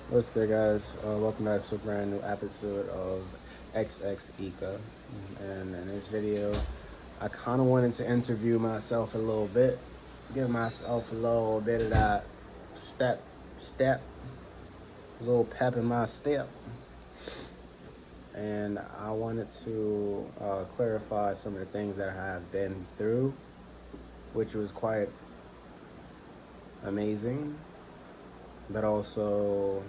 What's good, guys? Welcome back to a brand new episode of XX Ika. And in this video, I kind of wanted to interview myself a little bit, give myself a little bit of that step, a little pep in my step. And I wanted to clarify some of the things that I have been through, which was quite amazing, but also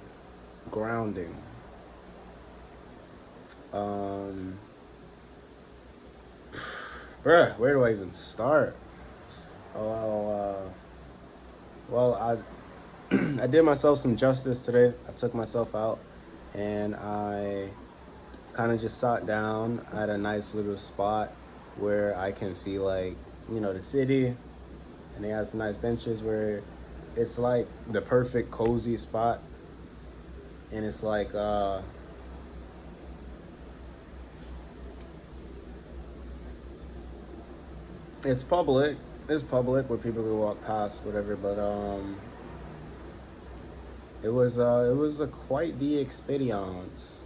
grounding. Um, Bruh, where do I even start? Oh, well, I did myself some justice today. I took myself out, and I kind of just sat down at a nice little spot where I can see the city, and they have some nice benches where it's like the perfect cozy spot, and it's public. It's public where people can walk past, whatever. But it was a quite the experience.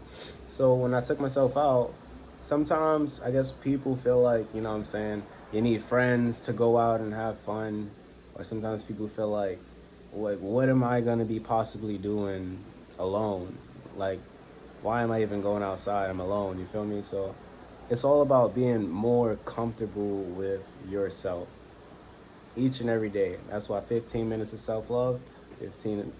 So when I took myself out, sometimes I guess people feel like, what I'm saying, you need friends to go out and have fun, or sometimes people feel like what am I gonna be possibly doing alone? Like, why am I even going outside? I'm alone. You feel me? So it's all about being more comfortable with yourself each and every day. That's why 15 minutes of self-love, 15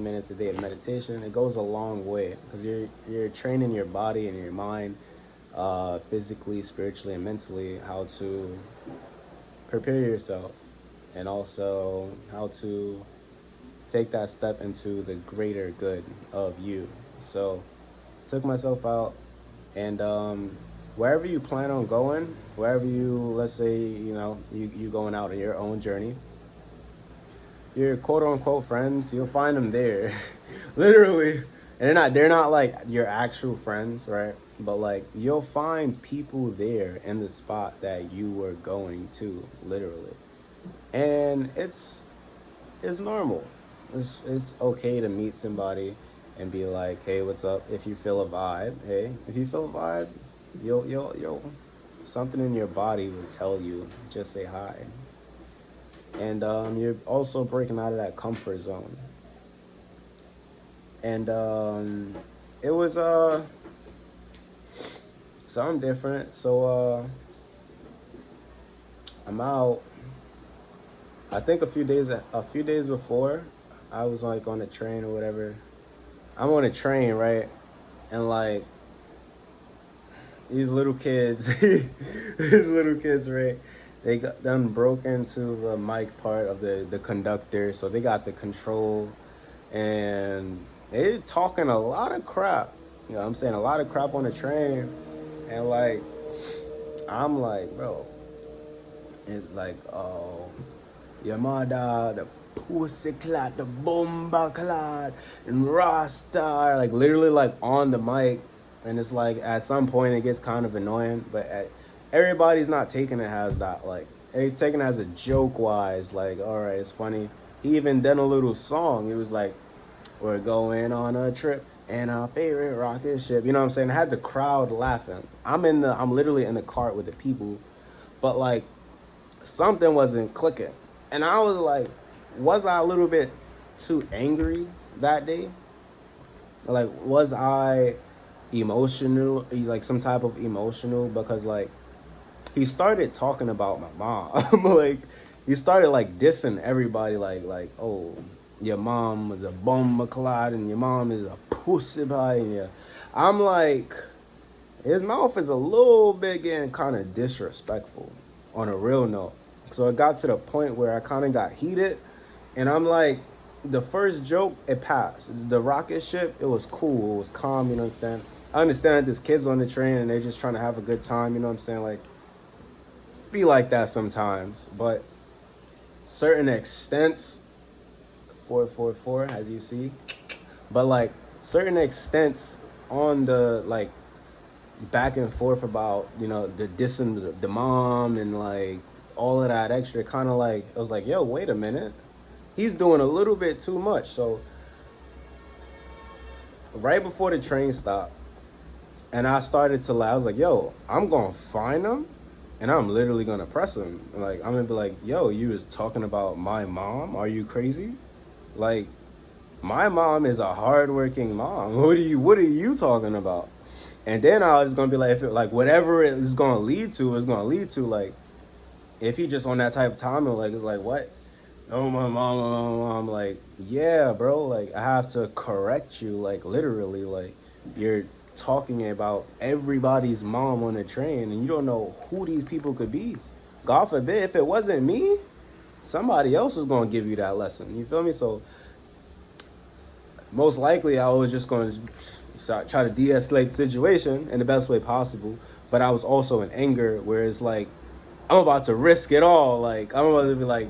minutes a day of meditation, it goes a long way because you're training your body and your mind, physically, spiritually, and mentally, how to prepare yourself, and also how to take that step into the greater good of you. So took myself out, and wherever you plan on going, wherever you, let's say, you going out on your own journey, your quote unquote friends, you'll find them there. Literally. And they're not like your actual friends, right? But like you'll find people there in the spot that you were going to, literally. And it's normal. It's okay to meet somebody and be like, "Hey, what's up?" If you feel a vibe, hey, if you feel a vibe, you'll something in your body will tell you just say hi. And you're also breaking out of that comfort zone. And it was something different. So I'm out. I think a few days before, I was like on a train or whatever. I'm on a train, right? And like these little kids, right? They got done broke into the mic part of the conductor, so they got the control, and they talking a lot of crap. I'm saying a lot of crap on the train, and like I'm like, bro, it's like, oh, your mother, the pussy clot, the bomba clot, and Rasta, like literally like on the mic. And it's like at some point it gets kind of annoying, but everybody's not taking it as that. Like, he's taking it as a joke wise, like, all right, it's funny. He even done a little song. It was like, we're going on a trip and our favorite rocket ship. You know what I'm saying? I had the crowd laughing. I'm literally in the cart with the people, but like something wasn't clicking. And I was like, was I a little bit too angry that day? Like, was I emotional, like some type of emotional? Because like he started talking about my mom. Like he started like dissing everybody, like, oh, your mom was a bomb clot and your mom is a pussy pie. And yeah, I'm like, his mouth is a little bit getting kind of disrespectful on a real note. So it got to the point where I kind of got heated, and I'm like, the first joke, it passed. The rocket ship, it was cool, it was calm, you know what I'm saying? I understand there's kids on the train and they're just trying to have a good time, you know what I'm saying? Like, be like that sometimes, but certain extents, 444, as you see, but like certain extents on the like back and forth about the dissing the mom and like all of that extra kind of like I was like, yo, wait a minute, he's doing a little bit too much. So right before the train stopped, and I started to laugh. I was like, yo, I'm gonna find him, and I'm literally gonna press him. Like, I'm gonna be like, yo, you was talking about my mom? Are you crazy? Like, my mom is a hardworking mom. What are you talking about? And then I was gonna be like, if it, like whatever it is gonna lead to is gonna lead to. Like, if he just on that type of time and like it's like what? No, my mom. Like, yeah, bro. Like, I have to correct you. Like, literally, like you're talking about everybody's mom on the train, and you don't know who these people could be. God forbid, if it wasn't me, somebody else was gonna give you that lesson. You feel me? So most likely, I was just gonna try to de-escalate the situation in the best way possible. But I was also in anger, where it's like I'm about to risk it all. Like I'm about to be like,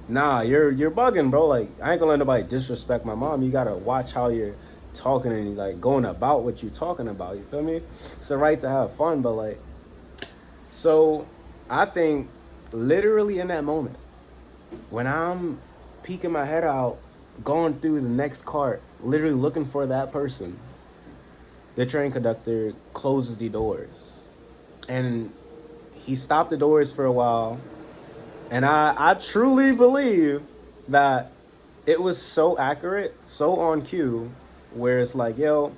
nah, you're bugging, bro. Like I ain't gonna let nobody disrespect my mom. You gotta watch how you're talking and like going about what you're talking about. You feel me? It's a right to have fun, but like, so I think literally in that moment when I'm peeking my head out, going through the next cart, literally looking for that person, the train conductor closes the doors, and he stopped the doors for a while. And I truly believe that it was so accurate, so on cue, where it's like, yo,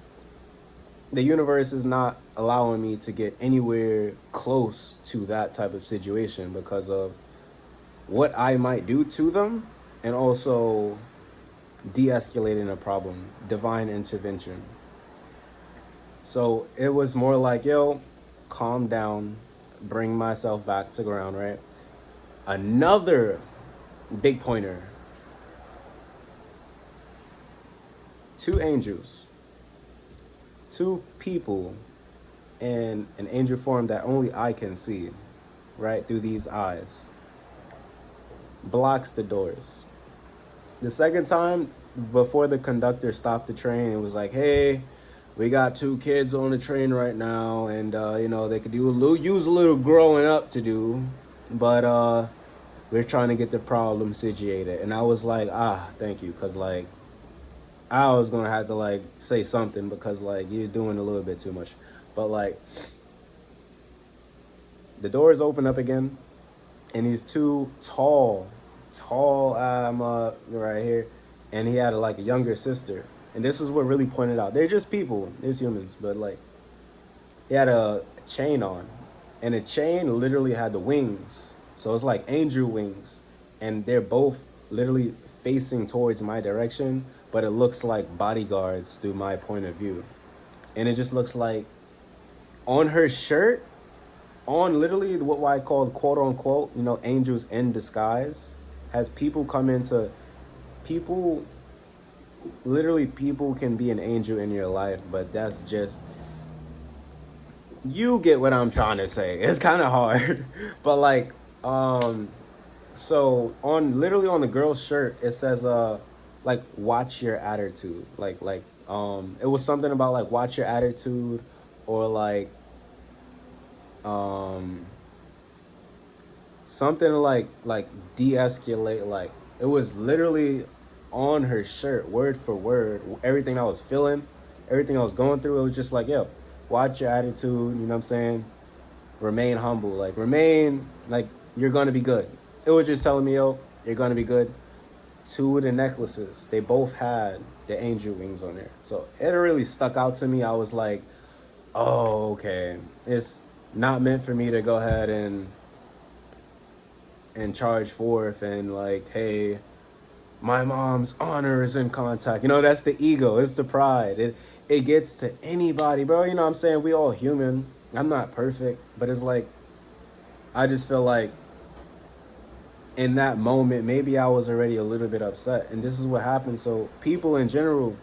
the universe is not allowing me to get anywhere close to that type of situation because of what I might do to them, and also de-escalating a problem, divine intervention. So it was more like, yo, calm down, bring myself back to ground, right? Another big pointer: two angels, two people in an angel form that only I can see, right, through these eyes, blocks the doors. The second time, before the conductor stopped the train, it was like, hey, we got two kids on the train right now, and they could use a little growing up to do, but we're trying to get the problem situated. And I was like, thank you, because like I was gonna have to like say something because like you're doing a little bit too much. But like the doors open up again, and these two tall right here, and he had like a younger sister. And this is what really pointed out. They're just people, they're humans, but like he had a chain on, and the chain literally had the wings. So it's like angel wings, and they're both literally facing towards my direction, but it looks like bodyguards through my point of view. And it just looks like on her shirt, on literally what I call quote unquote, angels in disguise, has people come into people. Literally, people can be an angel in your life, but that's just, you get what I'm trying to say. It's kind of hard, but like, so on literally on the girl's shirt, it says, like watch your attitude. It was something about like watch your attitude, or like, um, something like de-escalate. Like it was literally on her shirt, word for word, everything I was feeling, everything I was going through. It was just like, yo, watch your attitude. You know what I'm saying? Remain humble. Like remain like you're gonna be good. It was just telling me, yo, you're gonna be good. Two of the necklaces, they both had the angel wings on there, so it really stuck out to me. I was like, oh, okay, it's not meant for me to go ahead and charge forth and like, hey, my mom's honor is in contact. That's the ego. It's the pride. It gets to anybody, bro. You know what I'm saying? We all human. I'm not perfect, but it's like I just feel like in that moment maybe I was already a little bit upset, and this is what happened. So people in general,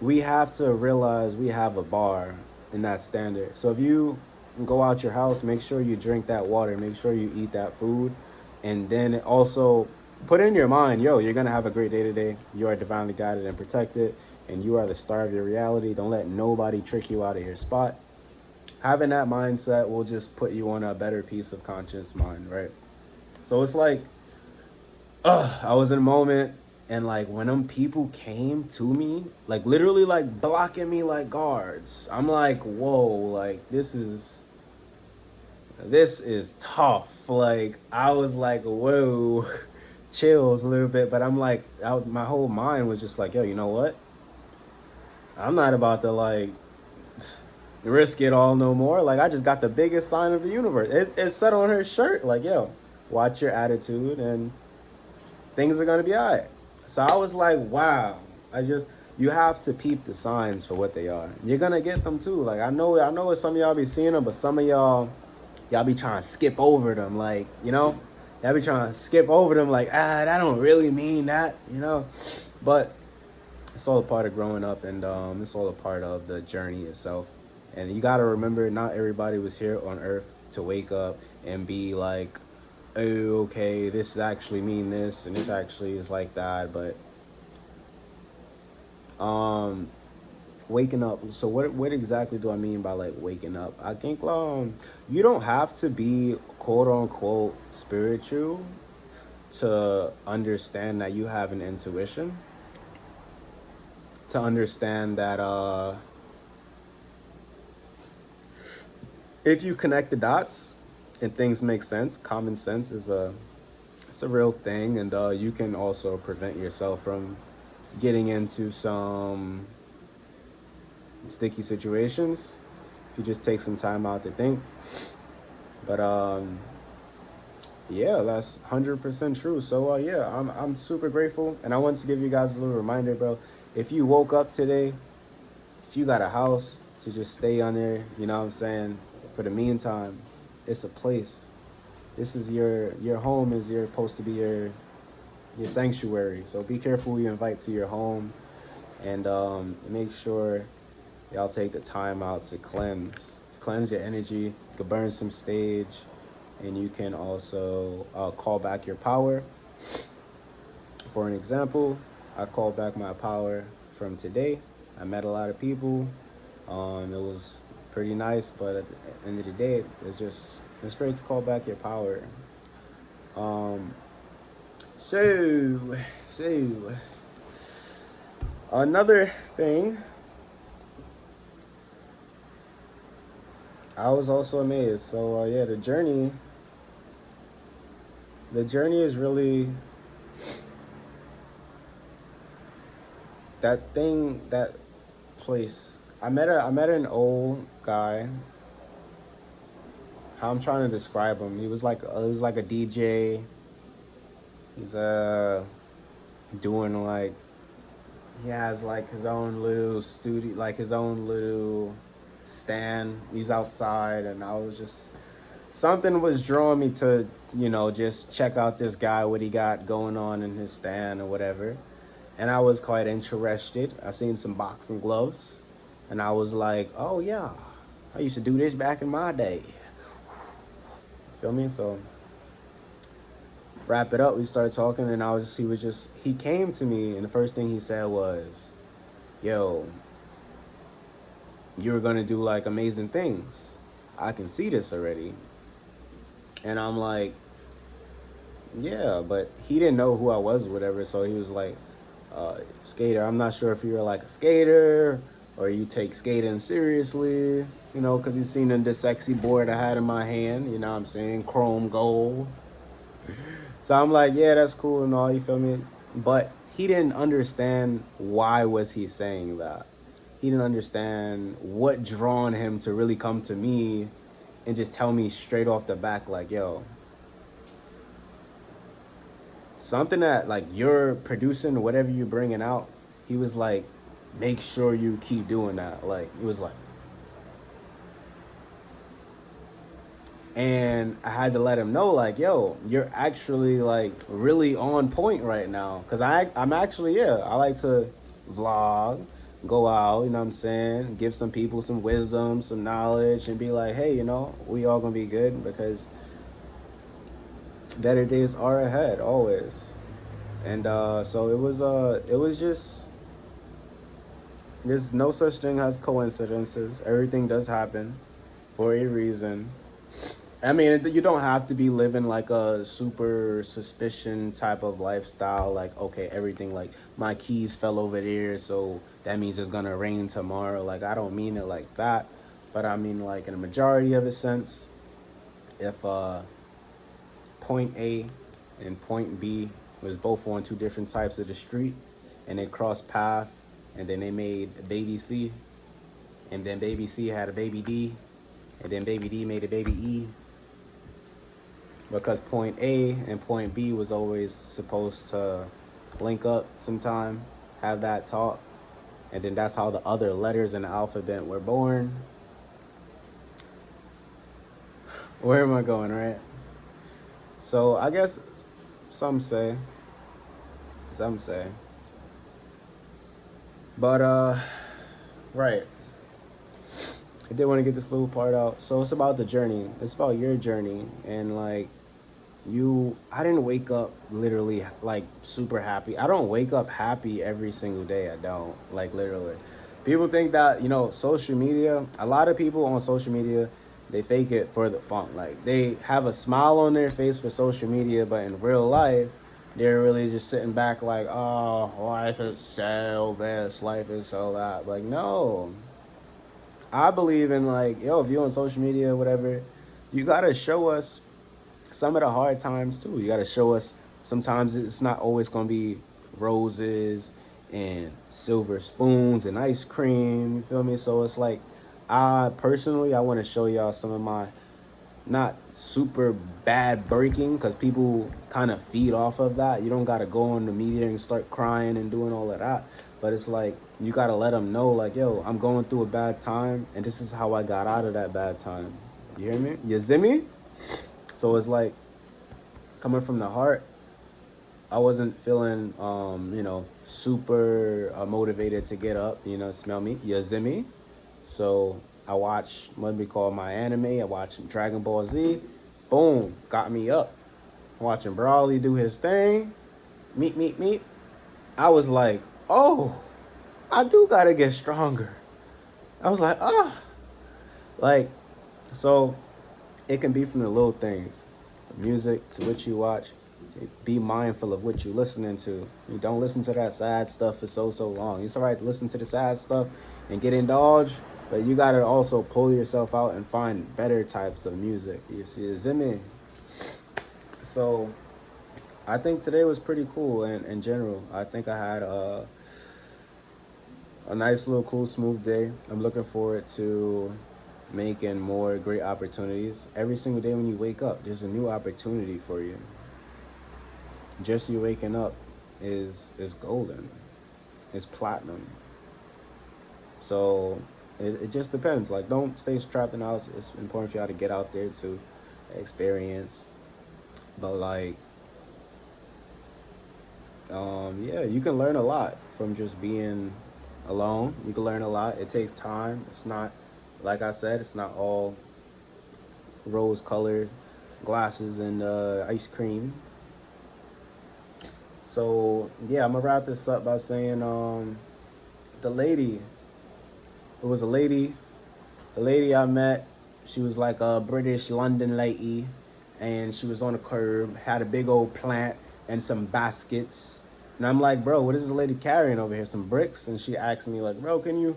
we have to realize we have a bar in that standard. So if you go out your house, make sure you drink that water, make sure you eat that food, and then also put in your mind, yo, you're gonna have a great day today. You are divinely guided and protected, and you are the star of your reality. Don't let nobody trick you out of your spot. Having that mindset will just put you on a better piece of conscious mind, right? So it's like, I was in a moment. And like when them people came to me, like literally like blocking me like guards, I'm like, whoa, like this is tough. Like I was like, whoa, chills a little bit. But I'm like, my whole mind was just like, yo, you know what? I'm not about to like risk it all no more. Like I just got the biggest sign of the universe. It said on her shirt, like, yo, watch your attitude and things are gonna be alright. So I was like, wow. You have to peep the signs for what they are. You're gonna get them too. Like I know some of y'all be seeing them, but some of y'all be trying to skip over them. Like, y'all be trying to skip over them. Like, that don't really mean that. But it's all a part of growing up, and it's all a part of the journey itself. And you gotta remember, not everybody was here on Earth to wake up and be like, oh, okay, this actually mean this, and this actually is like that. But um, waking up. So what exactly do I mean by like waking up? I think you don't have to be quote unquote spiritual to understand that you have an intuition. To understand that if you connect the dots and things make sense, common sense is it's a real thing, and you can also prevent yourself from getting into some sticky situations if you just take some time out to think. But yeah, that's 100% true. So yeah, I'm super grateful, and I wanted to give you guys a little reminder, bro. If you woke up today, if you got a house, to just stay on there, you know what I'm saying? For the meantime, it's a place. This is your home, is your supposed to be your sanctuary. So be careful who you invite to your home, and make sure y'all take the time out to cleanse your energy. You can burn some stage, and you can also call back your power. For an example, I called back my power from today. I met a lot of people. It was pretty nice, but at the end of the day, it's great to call back your power. Um, so, so another thing, I was also amazed. So yeah, the journey is really that thing, that place. I met an old guy. How I'm trying to describe him. He was like a DJ. He's doing like, he has like his own little studio, like his own little stand. He's outside, and I was just, something was drawing me to, just check out this guy, what he got going on in his stand or whatever. And I was quite interested. I seen some boxing gloves, and I was like, oh yeah, I used to do this back in my day. Feel me? So wrap it up. We started talking, and he came to me, and the first thing he said was, yo, you're gonna do like amazing things. I can see this already. And I'm like, yeah, but he didn't know who I was or whatever. So he was like, skater. I'm not sure if you're like a skater or you take skating seriously, because he's seen the sexy board I had in my hand, you know what I'm saying? Chrome gold. So I'm like, yeah, that's cool and all, you feel me? But he didn't understand why was he saying that. He didn't understand what drawn him to really come to me and just tell me straight off the back, like, yo, something that like you're producing, whatever you're bringing out. He was like, make sure you keep doing that. Like, it was like, and I had to let him know, like, yo, you're actually like really on point right now. Cause I'm actually, yeah, I like to vlog, go out, you know what I'm saying, give some people some wisdom, some knowledge, and be like, hey, we all gonna be good, because better days are ahead always. And so it was just, there's no such thing as coincidences. Everything does happen for a reason. I mean, you don't have to be living like a super suspicion type of lifestyle. Like, okay, everything like my keys fell over there, so that means it's gonna rain tomorrow. Like, I don't mean it like that, but I mean like in a majority of a sense, if point A and point B was both on two different types of the street, and they crossed path, and then they made baby C, and then baby C had a baby D, and then baby D made a baby E, because point A and point B was always supposed to link up sometime, have that talk, and then that's how the other letters in the alphabet were born. Where am I going, right? So I guess some say, some say, but right. I did want to get this little part out. So it's about the journey. It's about your journey, and like I didn't wake up literally like super happy. I don't wake up happy every single day. I don't, like, literally. People think that, social media, a lot of people on social media, they fake it for the fun. Like, they have a smile on their face for social media, but in real life they're really just sitting back like, oh, life is so this, life is so that. Like, no. I believe in, like, yo, if you're on social media or whatever, you gotta show us some of the hard times too. You got to show us sometimes it's not always going to be roses and silver spoons and ice cream. You feel me? So it's like, I personally, I want to show y'all some of my not super bad breaking, because people kind of feed off of that. You don't got to go on the media and start crying and doing all of that. But it's like, you got to let them know, like, yo, I'm going through a bad time, and this is how I got out of that bad time. You hear me? You see me? So it's like, coming from the heart, I wasn't feeling, super motivated to get up, smell me, you see me? So I watched what we call my anime. I watched Dragon Ball Z. Boom, got me up. Watching Brawly do his thing. Meet, meet, meet. I was like, oh, I do gotta get stronger. I was like, ah. Like, so it can be from the little things, from music to what you watch. Be mindful of what you're listening to. You don't listen to that sad stuff for so long. It's all right to listen to the sad stuff and get indulged, but you gotta also pull yourself out and find better types of music. You see, is it me? So I think today was pretty cool in general. I think I had a nice little cool smooth day. I'm looking forward to making more great opportunities. Every single day when you wake up, there's a new opportunity for you. Just you waking up is golden. It's platinum. So it just depends. Like, don't stay trapped in the house. It's important for y'all to get out there to experience. But like, yeah, you can learn a lot from just being alone. You can learn a lot. It takes time. It's not, like I said, it's not all rose colored glasses and ice cream. So yeah, I'm gonna wrap this up by saying, the lady, it was a lady I met. She was like a British London lady, and she was on the curb, had a big old plant and some baskets. And I'm like, bro, what is this lady carrying over here? Some bricks? And she asked me, like, bro, can you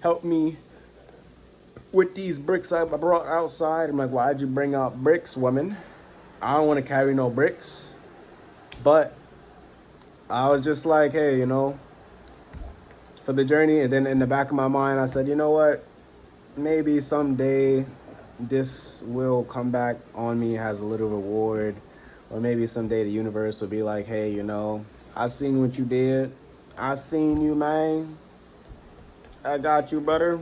help me with these bricks I brought outside? I'm like, why'd you bring out bricks, woman? I don't want to carry no bricks. But I was just like, hey, for the journey. And then in the back of my mind, I said, you know what? Maybe someday this will come back on me as a little reward. Or maybe someday the universe will be like, hey, I seen what you did. I seen you, man. I got you, brother.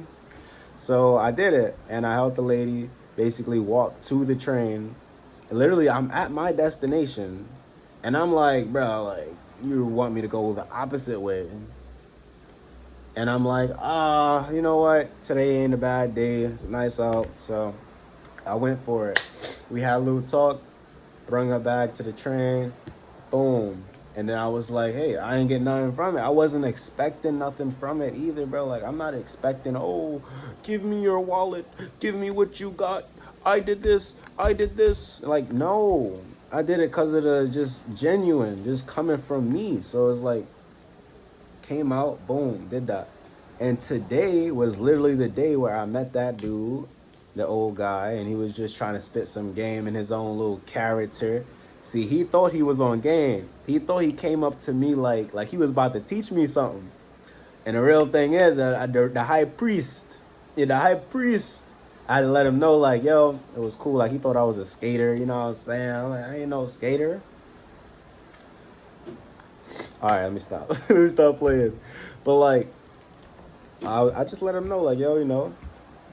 So I did it. And I helped the lady basically walk to the train. Literally, I'm at my destination. And I'm like, bro, like, you want me to go the opposite way. And I'm like, you know what? Today ain't a bad day. It's nice out. So I went for it. We had a little talk, brought her back to the train. Boom. And then I was like, hey, I ain't getting nothing from it. I wasn't expecting nothing from it either, bro. Like, I'm not expecting, oh, give me your wallet. Give me what you got. I did this, I did this. Like, no, I did it because of the just genuine, just coming from me. So it's like, came out, boom, did that. And today was literally the day where I met that dude, the old guy, and he was just trying to spit some game in his own little character. See, he thought he was on game. He thought he came up to me like he was about to teach me something. And the real thing is that the high priest, yeah, the high priest, I had to let him know, like, yo, it was cool. Like, he thought I was a skater, you know what I'm saying? I'm like, I ain't no skater. All right, let me stop. Let me stop playing. But, like, I just let him know, like, yo, you know,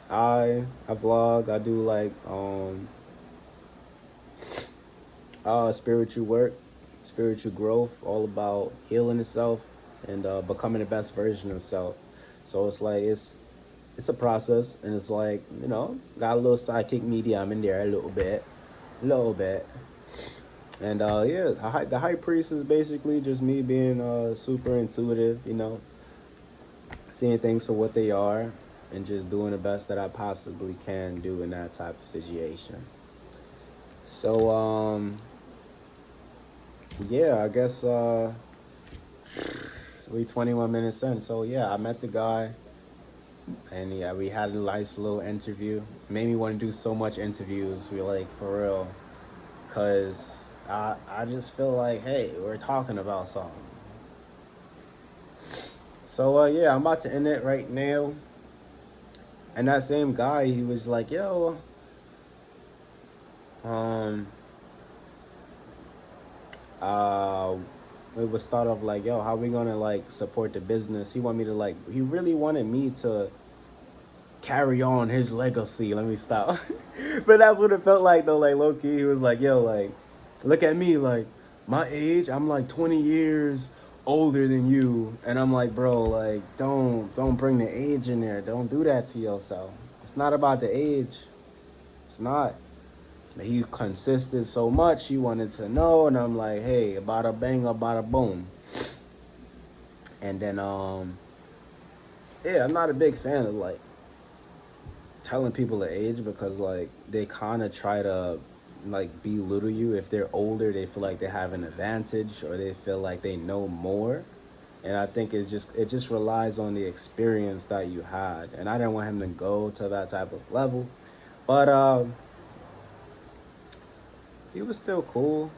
I vlog, I do, like, spiritual work, spiritual growth, all about healing itself and becoming the best version of self. So it's like, it's a process, and it's like, you know, got a little psychic medium in there a little bit. And yeah, the high priest is basically just me being super intuitive, you know, seeing things for what they are and just doing the best that I possibly can do in that type of situation. So yeah, I guess we 21 minutes in. So yeah, I met the guy. And yeah, we had a nice little interview. Made me want to do so much interviews. We like, for real, cause I just feel like, hey, we're talking about something. So yeah, I'm about to end it right now. And that same guy, he was like, yo, um, uh, it was thought of like, yo, how we gonna like support the business? He wanted me to like, he really wanted me to carry on his legacy. Let me stop. But that's what it felt like though. Like, low key, he was like, yo, like, look at me, like, my age, I'm like 20 years older than you. And I'm like, bro, like, don't bring the age in there. Don't do that to yourself. It's not about the age. It's not. But he consisted so much, he wanted to know, and I'm like, hey, bada bang, bada boom. And then yeah, I'm not a big fan of like telling people the age, because like they kind of try to like belittle you. If they're older, they feel like they have an advantage, or they feel like they know more. And I think it just relies on the experience that you had, and I didn't want him to go to that type of level. But he was still cool.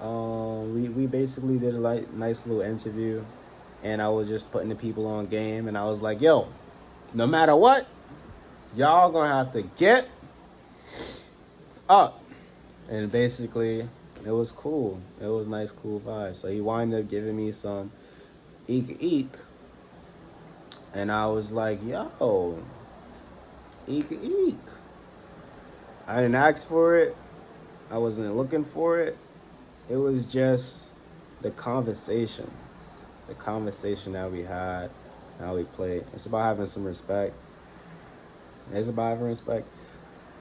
We basically did a like nice little interview, and I was just putting the people on game, and I was like, yo, no matter what, y'all gonna have to get up. And basically, it was cool. It was nice, cool vibe. So he wound up giving me some eek, and I was like, yo, eek. I didn't ask for it. I wasn't looking for it. It was just the conversation. The conversation that we had, how we played. It's about having some respect. It's about having respect.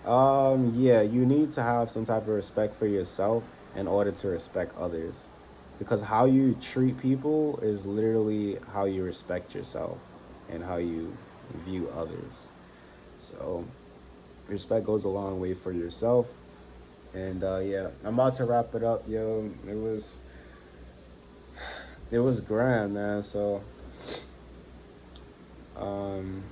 Yeah, you need to have some type of respect for yourself in order to respect others. Because how you treat people is literally how you respect yourself and how you view others. So, respect goes a long way for yourself. And yeah, I'm about to wrap it up, yo. It was grand, man. So, um,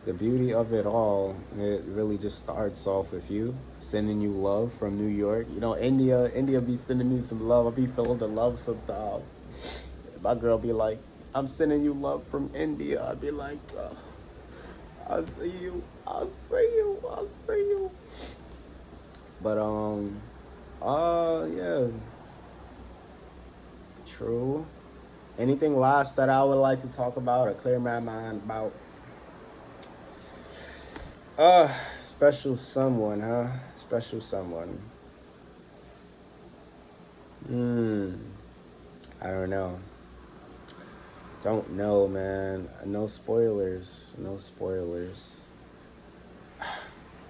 the beauty of it all, it really just starts off with you sending you love from New York. You know, India be sending me some love. I be feeling the love sometimes. My girl be like, I'm sending you love from India. I'd be like, I see you, I see you, I see you. But yeah, true. Anything last that I would like to talk about or clear my mind about? Uh, special someone, huh? Special someone. I don't know. Don't know, man. No spoilers. No spoilers.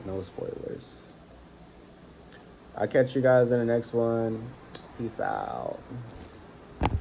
No spoilers. I'll catch you guys in the next one. Peace out.